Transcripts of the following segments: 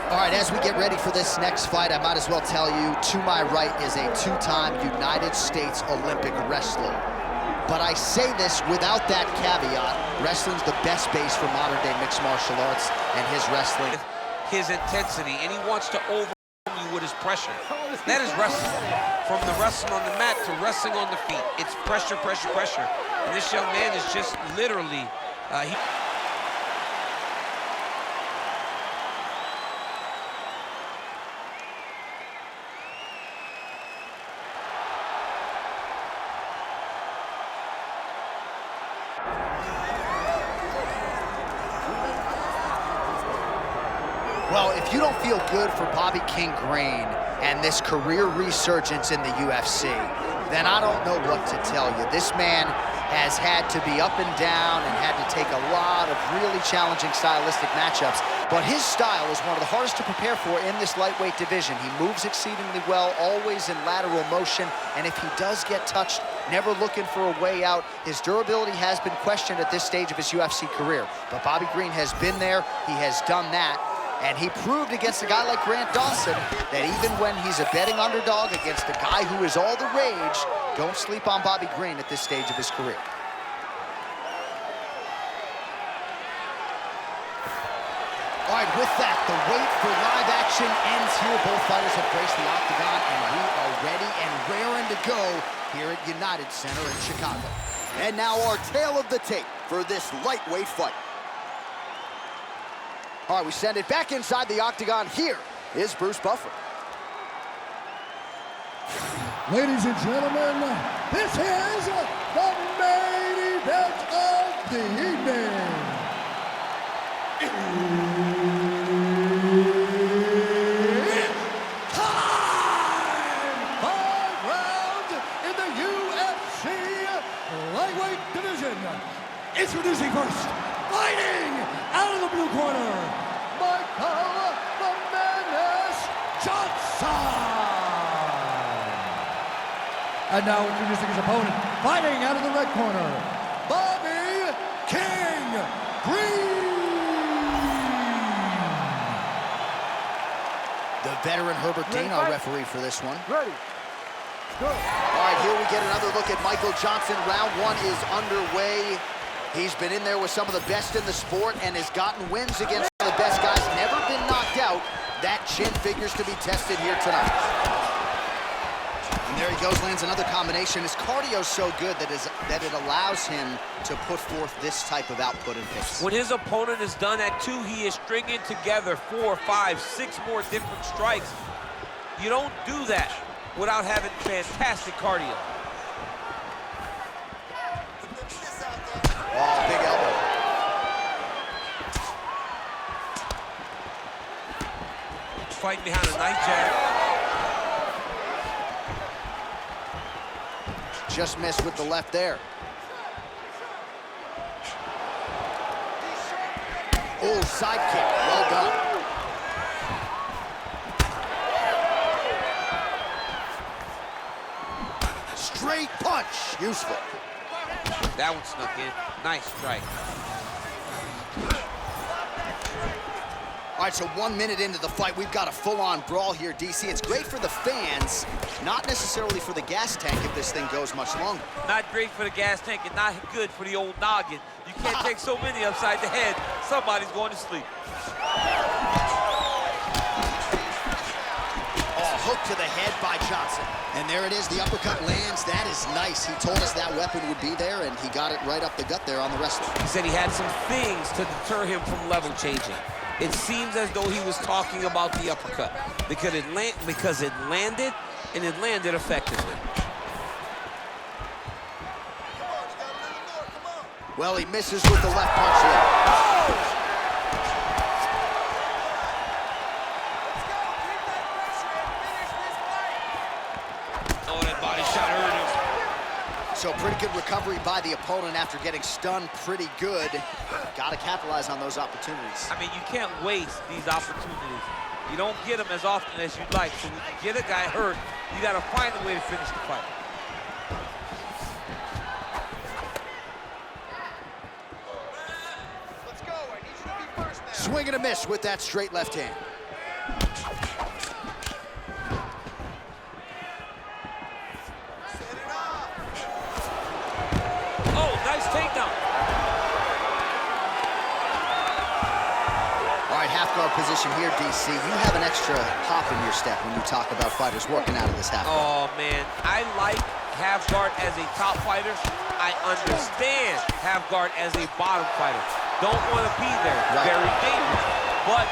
All right, as we get ready for this next fight, I might as well tell you, to my right is a two-time United States Olympic wrestler. But I say this without that caveat. Wrestling's the best base for modern-day mixed martial arts, and his wrestling. His intensity, and he wants to overwhelm you with his pressure. That is wrestling. From the wrestling on the mat to wrestling on the feet. It's pressure, pressure, pressure. And this young man is just literally, Well, if you don't feel good for Bobby King Green and this career resurgence in the UFC, then I don't know what to tell you. This man has had to be up and down and had to take a lot of really challenging stylistic matchups, but his style is one of the hardest to prepare for in this lightweight division. He moves exceedingly well, always in lateral motion, and if he does get touched, never looking for a way out. His durability has been questioned at this stage of his UFC career, but Bobby Green has been there, he has done that. And he proved against a guy like Grant Dawson that even when he's a betting underdog against a guy who is all the rage, don't sleep on Bobby Green at this stage of his career. All right, with that, the wait for live action ends here. Both fighters have graced the octagon, and we are ready and raring to go here at United Center in Chicago. And now our tale of the tape for this lightweight fight. All right, we send it back inside the octagon. Here is Bruce Buffer. Ladies and gentlemen, this is the main event of the evening. It's time! 5 rounds in the UFC lightweight division. Introducing first, fighting out of the blue corner, Michael the Menace Johnson. And now introducing his opponent, fighting out of the red corner, Bobby King Green. The veteran Herbert Dean, our referee for this one. Ready, go. All right, here we get another look at Michael Johnson. Round one is underway. He's been in there with some of the best in the sport and has gotten wins against some of the best guys, never been knocked out. That chin figures to be tested here tonight. And there he goes, lands another combination. His cardio's so good that it allows him to put forth this type of output and pace. when his opponent is done at 2, he is stringing together 4, 5, 6 more different strikes. You don't do that without having fantastic cardio. Oh, big elbow. Fighting behind a nice jab. Just missed with the left there. Oh, side kick, well done. Straight punch, useful. That one snuck in. Nice strike. All right, so 1 minute into the fight, we've got a full-on brawl here, DC. It's great for the fans, not necessarily for the gas tank if this thing goes much longer. Not great for the gas tank and not good for the old noggin. You can't take so many upside the head. Somebody's going to sleep. Oh, hook to the head by Johnson. And there it is, the uppercut lands. That is nice. He told us that weapon would be there, and he got it right up the gut there on the wrestler. He said he had some things to deter him from level changing. It seems as though he was talking about the uppercut because it landed, and it landed effectively. Well, he misses with the left punch there. Oh, that body shot hurt him. So pretty good recovery by the opponent after getting stunned pretty good. Got to capitalize on those opportunities. I mean, you can't waste these opportunities. You don't get them as often as you'd like. So when you get a guy hurt, you got to find a way to finish the fight. Swing and a miss with that straight left hand. Oh, nice takedown. All right, half guard position here, DC. You have an extra hop in your step when you talk about fighters working out of this half guard. Oh, man. I like half guard as a top fighter. I understand half guard as a bottom fighter. Don't want to be there. Right. Very dangerous. But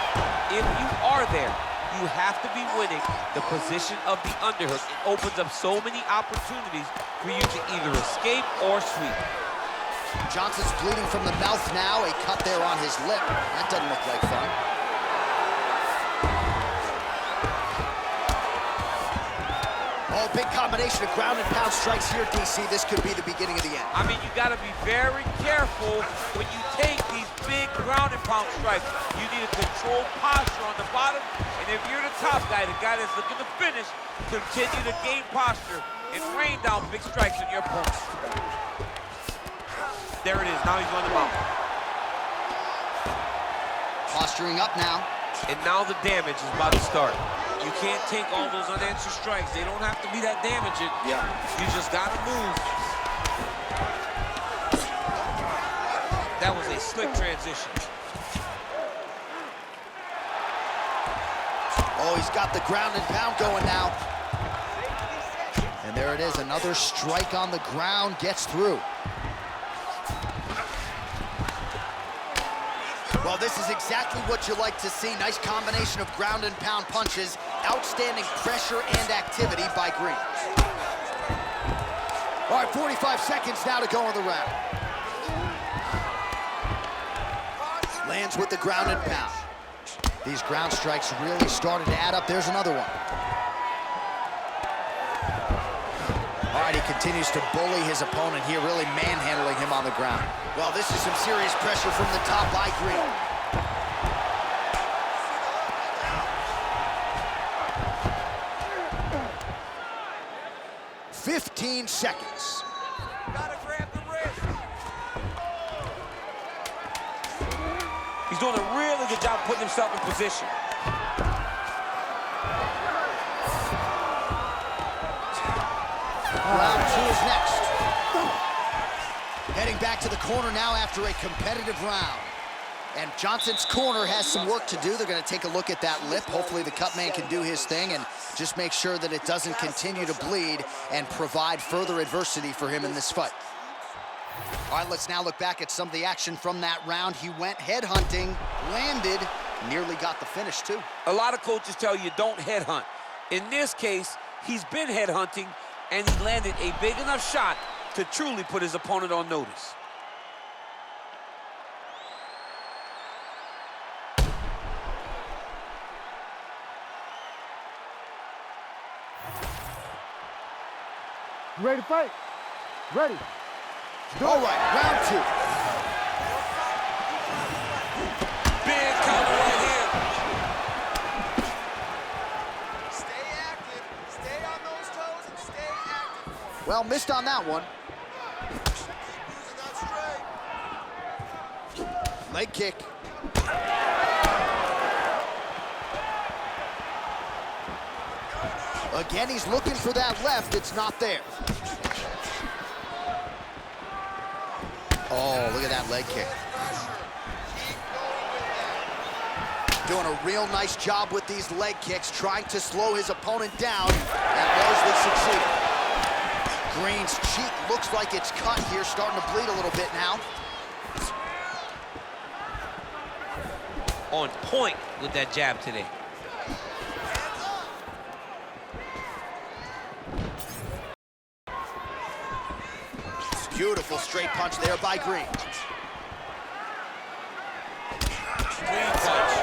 if you are there, you have to be winning the position of the underhook. It opens up so many opportunities for you to either escape or sweep. Johnson's bleeding from the mouth now. A cut there on his lip. That doesn't look like fun. Oh, big combination of ground and pound strikes here, DC. This could be the beginning of the end. I mean, you got to be very careful when you take these big ground and pound strikes. You need a controlled posture on the bottom. And if you're the top guy, the guy that's looking to finish, continue to gain posture and rain down big strikes on your opponent. There it is. Now he's on the mount. Posturing up now. And now the damage is about to start. You can't take all those unanswered strikes. They don't have to be that damaging. Yeah. You just got to move. That was a slick transition. Oh, he's got the ground and pound going now. And there it is, another strike on the ground, gets through. Well, this is exactly what you like to see. Nice combination of ground and pound punches. Outstanding pressure and activity by Green. All right, 45 seconds now to go in the round. Lands with the ground and pound. These ground strikes really started to add up. There's another one. All right, he continues to bully his opponent here, really manhandling him on the ground. Well, this is some serious pressure from the top by Green. "15 seconds. Gotta grab the wrist. He's doing a really good job putting himself in position. Round 2 is next. Heading back to the corner now after a competitive round. And Johnson's corner has some work to do. They're going to take a look at that lip. Hopefully the cut man can do his thing and just make sure that it doesn't continue to bleed and provide further adversity for him in this fight. All right, let's now look back at some of the action from that round. He went headhunting, landed, nearly got the finish too. A lot of coaches tell you don't headhunt. In this case, he's been headhunting and he landed a big enough shot to truly put his opponent on notice. You ready to fight? Ready. All right, round 2. Big counter right here. Stay active, stay on those toes, and stay active. Well, missed on that one. Using that straight. Leg kick. Again, he's looking for that left. It's not there. Oh, look at that leg kick. Doing a real nice job with these leg kicks, trying to slow his opponent down, and largely succeeded. Green's cheek looks like it's cut here, starting to bleed a little bit now. On point with that jab today. Beautiful straight punch there by Green. Clean punch.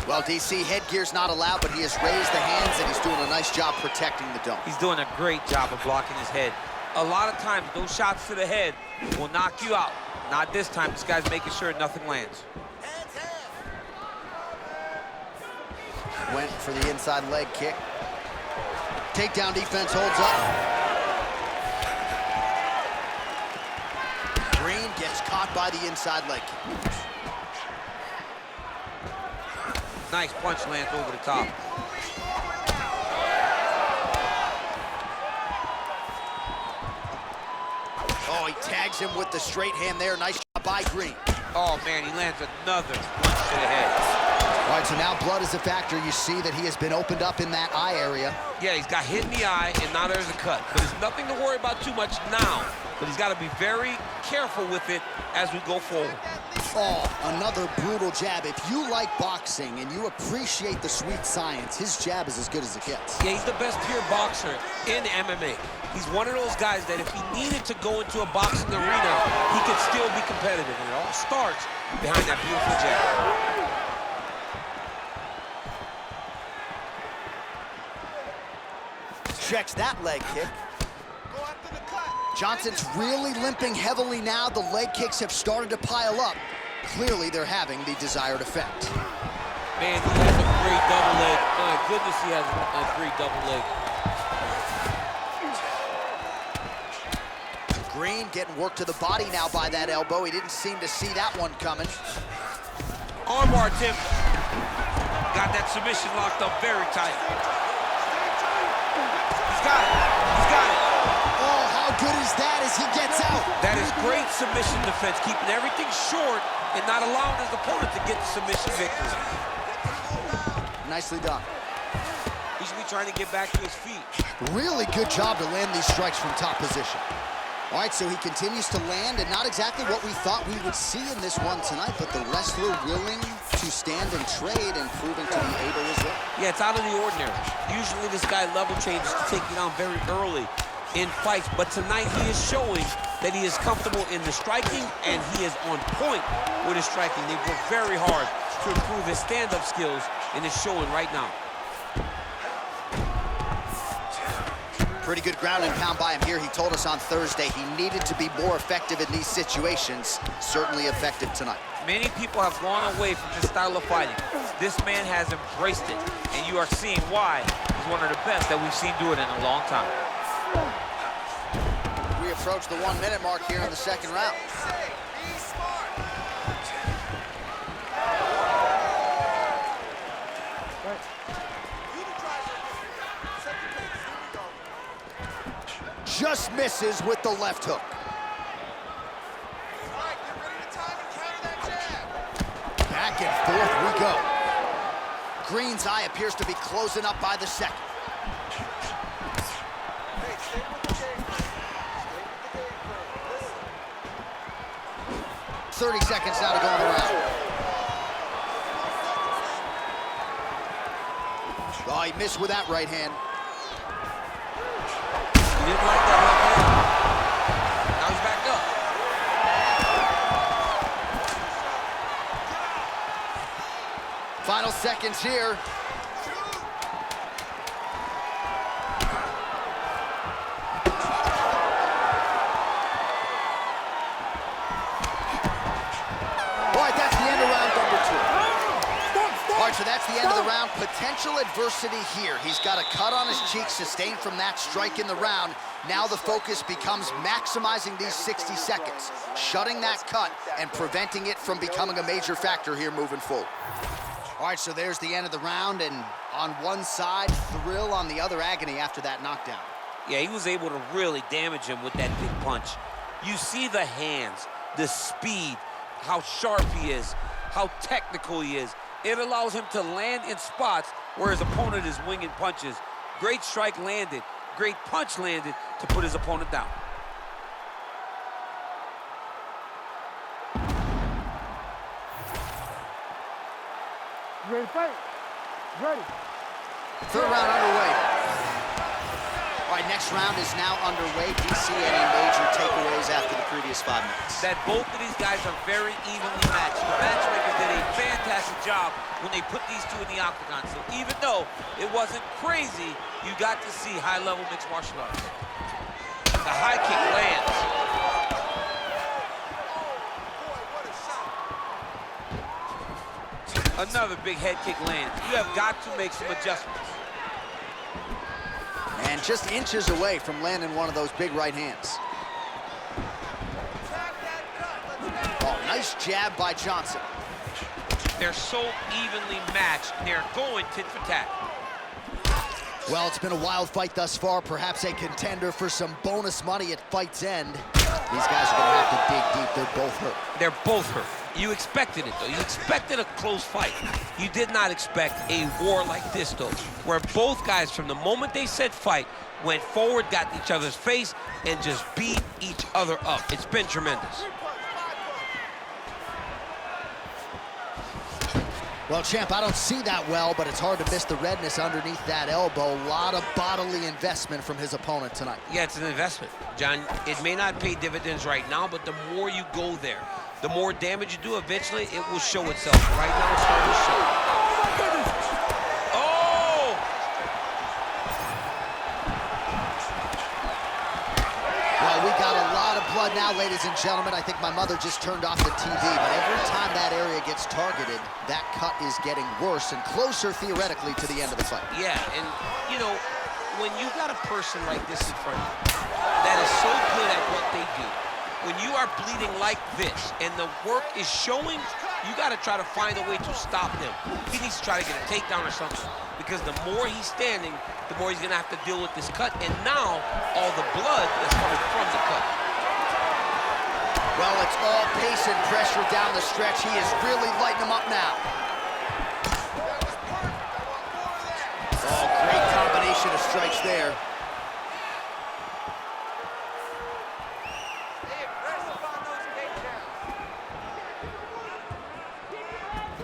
Well, DC, headgear's not allowed, but he has raised the hands, and he's doing a nice job protecting the dome. He's doing a great job of blocking his head. A lot of times, those shots to the head will knock you out. Not this time. This guy's making sure nothing lands. Went for the inside leg kick. Takedown defense holds up. Green gets gets caught by the inside leg kick. Nice punch lands over the top. Oh, he tags him with the straight hand there. Nice job by Green. Oh, man, he lands another punch to the head. All right, so now blood is a factor. You see that he has been opened up in that eye area. Yeah, he's got hit in the eye, and now there's a cut. But there's nothing to worry about too much now. But he's got to be very careful with it as we go forward. Oh, another brutal jab. If you like boxing and you appreciate the sweet science, his jab is as good as it gets. Yeah, he's the best pure boxer in MMA. He's one of those guys that if he needed to go into a boxing arena, he could still be competitive. And it all starts behind that beautiful jab. Checks that leg kick. Johnson's really limping heavily now. The leg kicks have started to pile up. Clearly, they're having the desired effect. Man, he has a great double leg. My goodness, he has a great double leg. Green getting worked to the body now by that elbow. He didn't seem to see that one coming. Armbar attempt. Got that submission locked up very tight. He's got it. He's got it. Oh, how good is that as he gets out? That is great submission defense, keeping everything short and not allowing his opponent to get the submission victory. Nicely done. He should be trying to get back to his feet. Really good job to land these strikes from top position. All right, so he continues to land, and not exactly what we thought we would see in this one tonight, but the wrestler willing to stand and trade and proving to be able as well. Yeah, it's out of the ordinary. Usually this guy level changes to take you down very early in fights, but tonight he is showing that he is comfortable in the striking, and he is on point with his striking. They've worked very hard to improve his stand-up skills, and it's showing right now. Pretty good ground and pound by him here. He told us on Thursday he needed to be more effective in these situations. Certainly effective tonight. Many people have gone away from this style of fighting. This man has embraced it, and you are seeing why he's one of the best that we've seen do it in a long time. We approach the 1 minute mark here in the second round. Just misses with the left hook. Back and forth we go. Green's eye appears to be closing up by the second. Stay 30 seconds now to go in the round. Oh, he missed with that right hand. He didn't like that left hand. Now he's back up. Final seconds here. All right, that's the end of round number 2. All right, so that's the end of the round. Potential adversity here. He's got a cut on his cheek sustained from that strike in the round. Now the focus becomes maximizing these 60 seconds, shutting that cut and preventing it from becoming a major factor here moving forward. All right, so there's the end of the round, and on one side, thrill, on the other, agony after that knockdown. Yeah, he was able to really damage him with that big punch. You see the hands, the speed, how sharp he is, how technical he is. It allows him to land in spots where his opponent is winging punches. Great strike landed, great punch landed to put his opponent down. You ready to fight? Ready. Third round underway. All right, next round is now underway. Do you see any major takeaways after the previous 5 minutes? That both of these guys are very evenly matched. The matchmakers did a fantastic job when they put these two in the octagon. So even though it wasn't crazy, you got to see high-level mixed martial arts. The high kick lands. Another big head kick lands. You have got to make some adjustments. And just inches away from landing one of those big right hands. Nice jab by Johnson. They're so evenly matched. They're going tit for tat. Well, it's been a wild fight thus far. Perhaps a contender for some bonus money at fight's end. These guys are going to have to dig deep. They're both hurt. They're both hurt. You expected it, though. You expected a close fight. You did not expect a war like this, though, where both guys, from the moment they said fight, went forward, got in each other's face, and just beat each other up. It's been tremendous. Well, champ, I don't see that well, but it's hard to miss the redness underneath that elbow. A lot of bodily investment from his opponent tonight. Yeah, it's an investment, John. It may not pay dividends right now, but the more you go there, the more damage you do, eventually it will show itself. Right now, it's starting to show. Oh! Well, we got a lot of blood now, ladies and gentlemen. I think my mother just turned off the TV, but every time that area gets targeted, that cut is getting worse and closer, theoretically, to the end of the fight. Yeah, and, you know, when you got a person like this in front of you that is so good at what they do, when you are bleeding like this and the work is showing, you got to try to find a way to stop him. He needs to try to get a takedown or something, because the more he's standing, the more he's going to have to deal with this cut, and now all the blood that's coming from the cut. Well, it's all pace and pressure down the stretch. He is really lighting him up now. Oh, great combination of strikes there.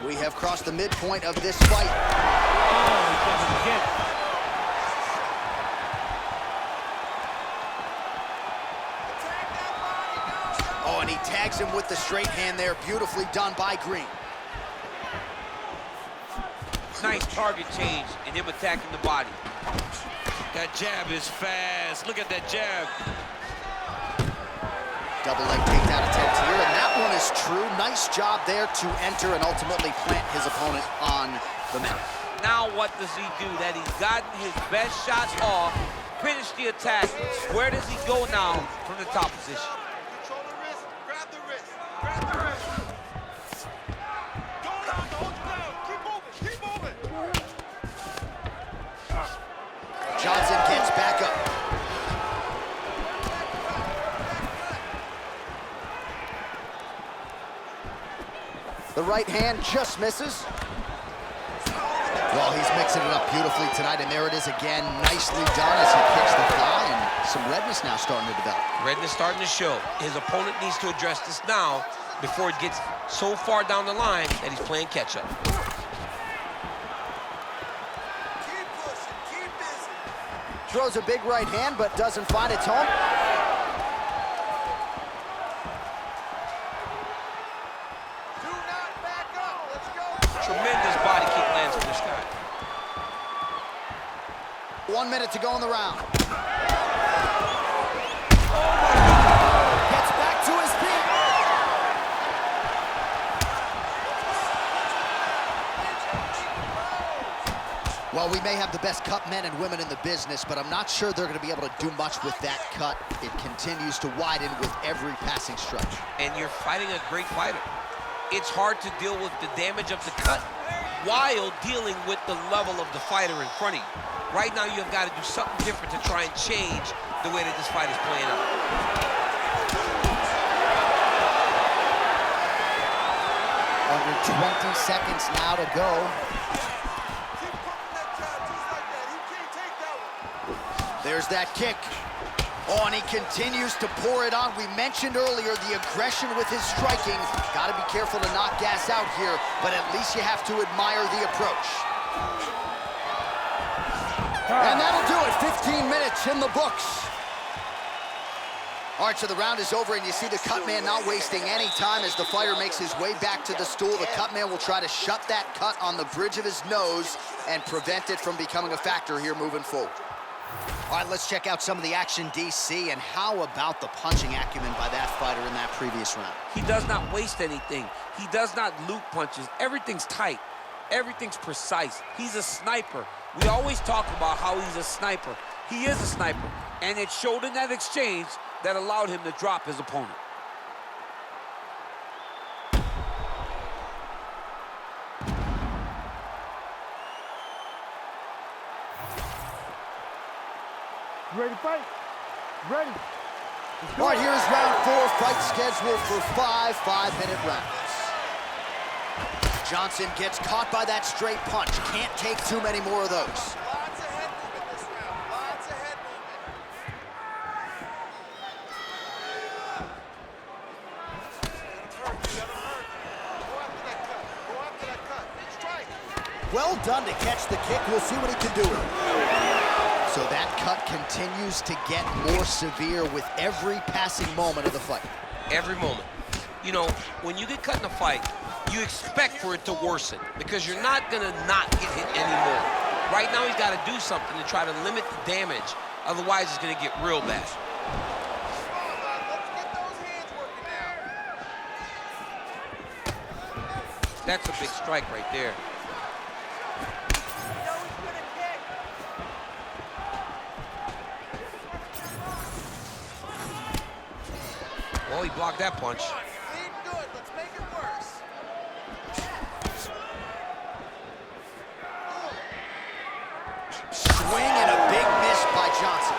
We have crossed the midpoint of this fight. Oh, he doesn't get it. Oh, and he tags him with the straight hand there. Beautifully done by Green. Nice target change and him attacking the body. That jab is fast. Look at that jab. Double leg takedown attempt here, and that one is true. Nice job there to enter and ultimately plant his opponent on the mat. Now what does he do? That he's gotten his best shot off, finished the attack. Where does he go now from the top position? Control the wrist. Grab the wrist. Grab the wrist. Go down. Hold it down. Keep moving. Keep moving. Johnson gets back up. The right hand just misses. Well, he's mixing it up beautifully tonight, and there it is again. Nicely done as he kicks the thigh, and some redness now starting to develop. Redness starting to show. His opponent needs to address this now before it gets so far down the line that he's playing catch-up. Keep pushing. Keep busy. Throws a big right hand, but doesn't find its home. Do not back up. Let's go. Tremendous body kick lands from this guy. 1 minute to go in the round. Gets back to his feet. Well, we may have the best cut men and women in the business, but I'm not sure they're going to be able to do much with that cut. It continues to widen with every passing stretch. And you're fighting a great fighter. It's hard to deal with the damage of the cut while dealing with the level of the fighter in front of you. Right now, you've got to do something different to try and change the way that this fight is playing out. Under 20 seconds now to go. Keep pumping that jab just like that. He can't take that one. There's that kick. Oh, and he continues to pour it on. We mentioned earlier the aggression with his striking. Got to be careful to not gas out here, but at least you have to admire the approach. And that'll do it. 15 minutes in the books. All right, so the round is over, and you see the cut man not wasting any time as the fighter makes his way back to the stool. The cut man will try to shut that cut on the bridge of his nose and prevent it from becoming a factor here moving forward. All right, let's check out some of the action, DC, and how about the punching acumen by that fighter in that previous round? He does not waste anything. He does not loop punches. Everything's tight. Everything's precise. He's a sniper. We always talk about how he's a sniper. He is a sniper, and it showed in that exchange that allowed him to drop his opponent. ready to fight? Ready. All right, here's round 4, fight scheduled for 5 5-minute rounds. Johnson gets caught by that straight punch. Can't take too many more of those. Lots of head movement this round. Lots of head movement. Let him hurt. Let him hurt. Go after that cut. Go after that cut. Strike. Well done to catch the kick. We'll see what he can do with it. So that cut continues to get more severe with every passing moment of the fight. Every moment. You know, when you get cut in a fight, you expect for it to worsen because you're not gonna not get hit anymore. Right now, he's got to do something to try to limit the damage. Otherwise, it's gonna get real bad. Come on, man. Let's get those hands working now. That's a big strike right there. Well, he blocked that punch. Lead good. Let's make it worse. Swing and a big miss by Johnson.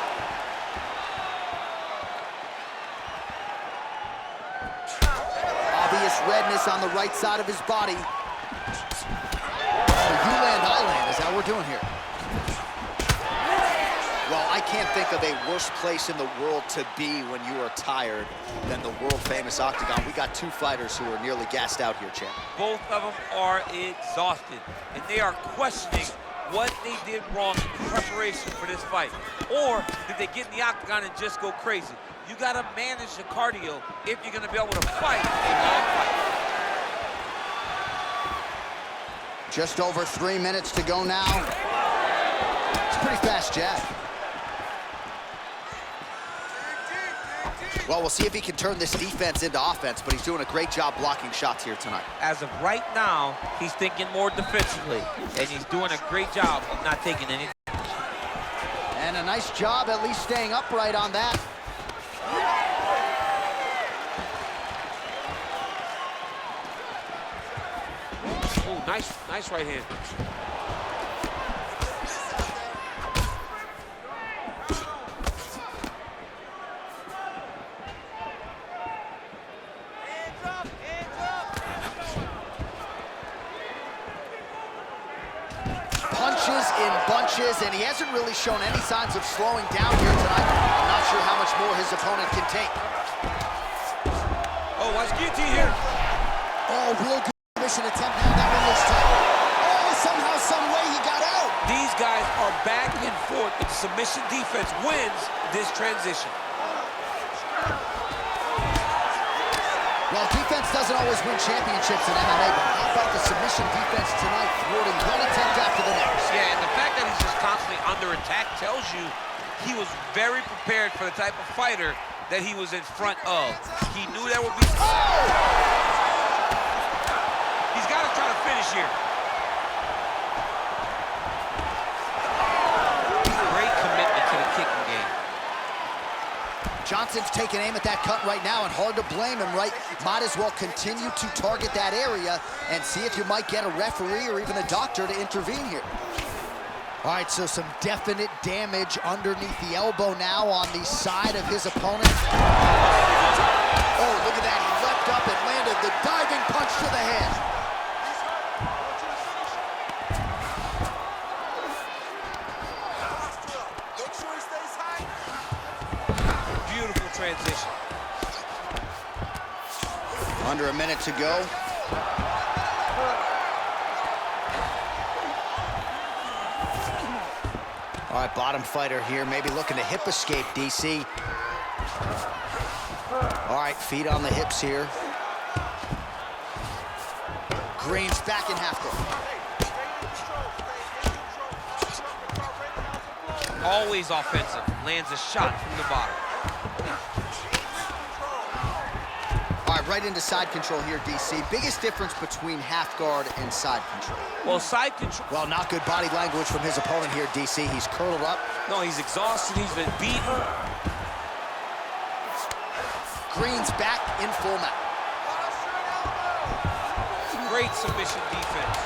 Obvious redness on the right side of his body. Oh, you land, I land. Is that what we're doing here? Well, I can't think of a worse place in the world to be when you are tired than the world-famous Octagon. We got 2 fighters who are nearly gassed out here, champ. Both of them are exhausted, and they are questioning what they did wrong in preparation for this fight. Or did they get in the octagon and just go crazy? You got to manage the cardio if you're going to be able to fight a long fight. Just over 3 minutes to go now. It's a pretty fast jab. Well, we'll see if he can turn this defense into offense, but he's doing a great job blocking shots here tonight. As of right now, he's thinking more defensively, and he's doing a great job of not taking any. And a nice job at least staying upright on that. Oh, nice right hand. Punches in bunches, and he hasn't really shown any signs of slowing down here tonight. I'm not sure how much more his opponent can take. Oh, watch guillotine here. Oh, real good submission attempt now. That one looks tight. Oh, somehow, some way he got out. These guys are back and forth, but the submission defense wins this transition. Well, defense doesn't always win championships in MMA, but how about the submission defense tonight, thwarting one attempt after the next? Yeah, and the fact that he's just constantly under attack tells you he was very prepared for the type of fighter that he was in front of. He knew that would be... Oh! He's got to try to finish here. Great commitment to the kicking game. Johnson's taking aim at that cut right now, and hard to blame him, right? Might as well continue to target that area and see if you might get a referee or even a doctor to intervene here. All right, so some definite damage underneath the elbow now on the side of his opponent. Oh, look at that. He leapt up and landed the diving punch to the head. Make sure he stays high. Beautiful transition. Under a minute to go. All right, bottom fighter here, maybe looking to hip escape, DC. All right, feet on the hips here. Green's back in half guard. Always offensive. Lands a shot from the bottom. All right, right into side control here, DC. Biggest difference between half guard and side control. Well, side control. Well, not good body language from his opponent here, DC. He's curled up. No, he's exhausted. He's been beaten. Green's back in full mount. Great submission defense.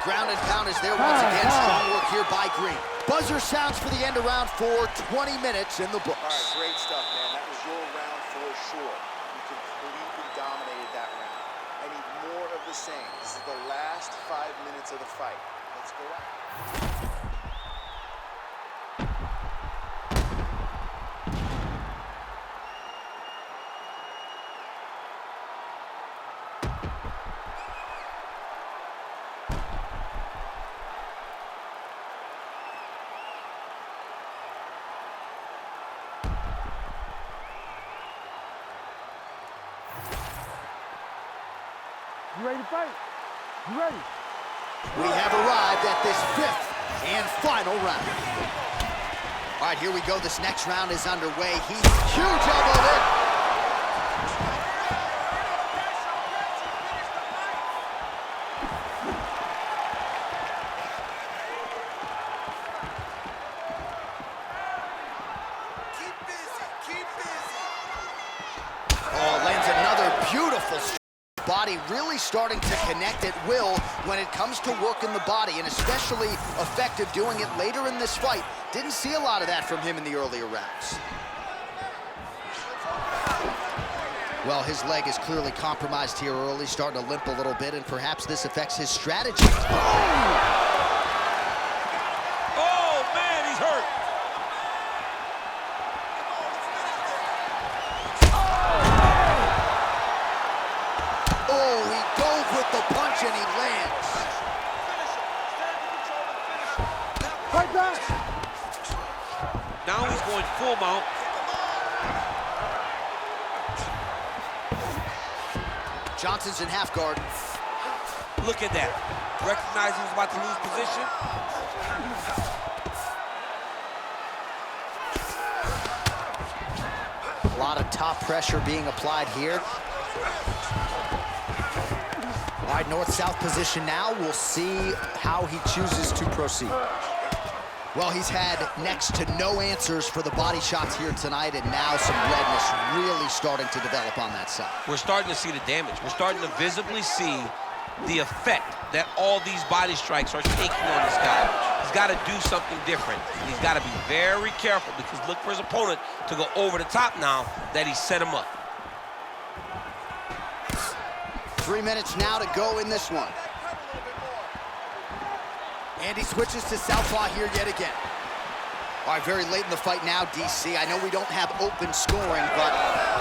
ground and pound is there once again. Strong work here by Green. Buzzer sounds for the end of round 4, 20 minutes in the books. All right, great stuff, man. That was your round for sure. You completely dominated that round. I need more of the same. This is the last 5 minutes of the fight. Let's go out. You ready to fight? You ready? We have arrived at this 5th and final round. All right, here we go. This next round is underway. Huge elbow there. Keep busy, keep busy. Oh, lands another beautiful strike. Body really starting to connect at will when it comes to working the body, and especially effective doing it later in this fight. Didn't see a lot of that from him in the earlier rounds. Well, his leg is clearly compromised here early, starting to limp a little bit, and perhaps this affects his strategy. Oh, man, he's hurt. Oh, he dove with the punch and he lands. Fight back! Now he's going full mount. Johnson's in half guard. Look at that. Recognized he was about to lose position. A lot of top pressure being applied here. All right, north-south position now. We'll see how he chooses to proceed. Well, he's had next to no answers for the body shots here tonight, and now some redness really starting to develop on that side. We're starting to see the damage. We're starting to visibly see the effect that all these body strikes are taking on this guy. He's got to do something different. And he's got to be very careful, because look for his opponent to go over the top now that he set him up. 3 minutes now to go in this one. And he switches to southpaw here yet again. All right, very late in the fight now, DC. I know we don't have open scoring, but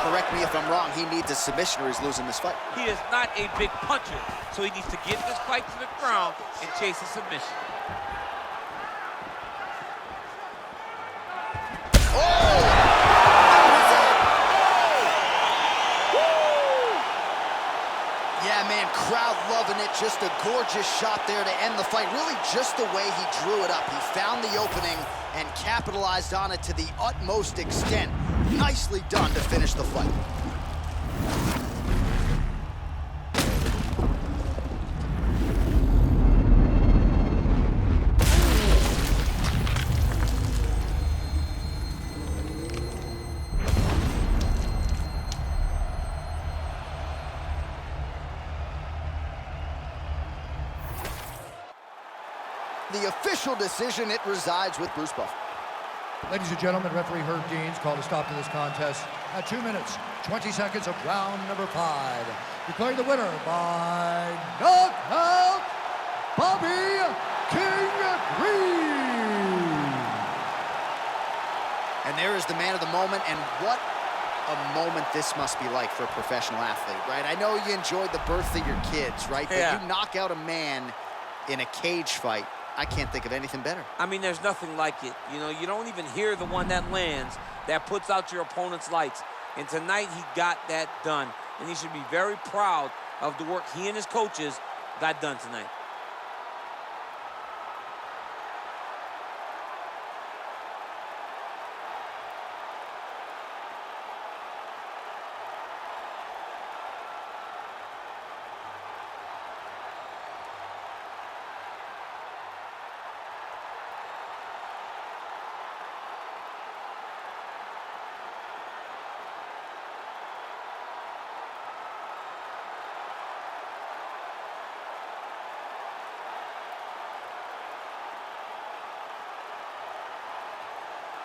correct me if I'm wrong, he needs a submission or he's losing this fight. He is not a big puncher, so he needs to get this fight to the ground and chase a submission. Yeah, man, crowd loving it. Just a gorgeous shot there to end the fight. Really just the way he drew it up. He found the opening and capitalized on it to the utmost extent. Nicely done to finish the fight. The official decision, it resides with Bruce Buffer. Ladies and gentlemen, referee Herb Deans called a stop to this contest at 2 minutes, 20 seconds of round number 5. Declaring the winner by knockout, Bobby King Green. And there is the man of the moment, and what a moment this must be like for a professional athlete, right? I know you enjoyed the birth of your kids, right? Yeah. But you knock out a man in a cage fight, I can't think of anything better. I mean, there's nothing like it. You know, you don't even hear the one that lands, that puts out your opponent's lights. And tonight, he got that done. And he should be very proud of the work he and his coaches got done tonight.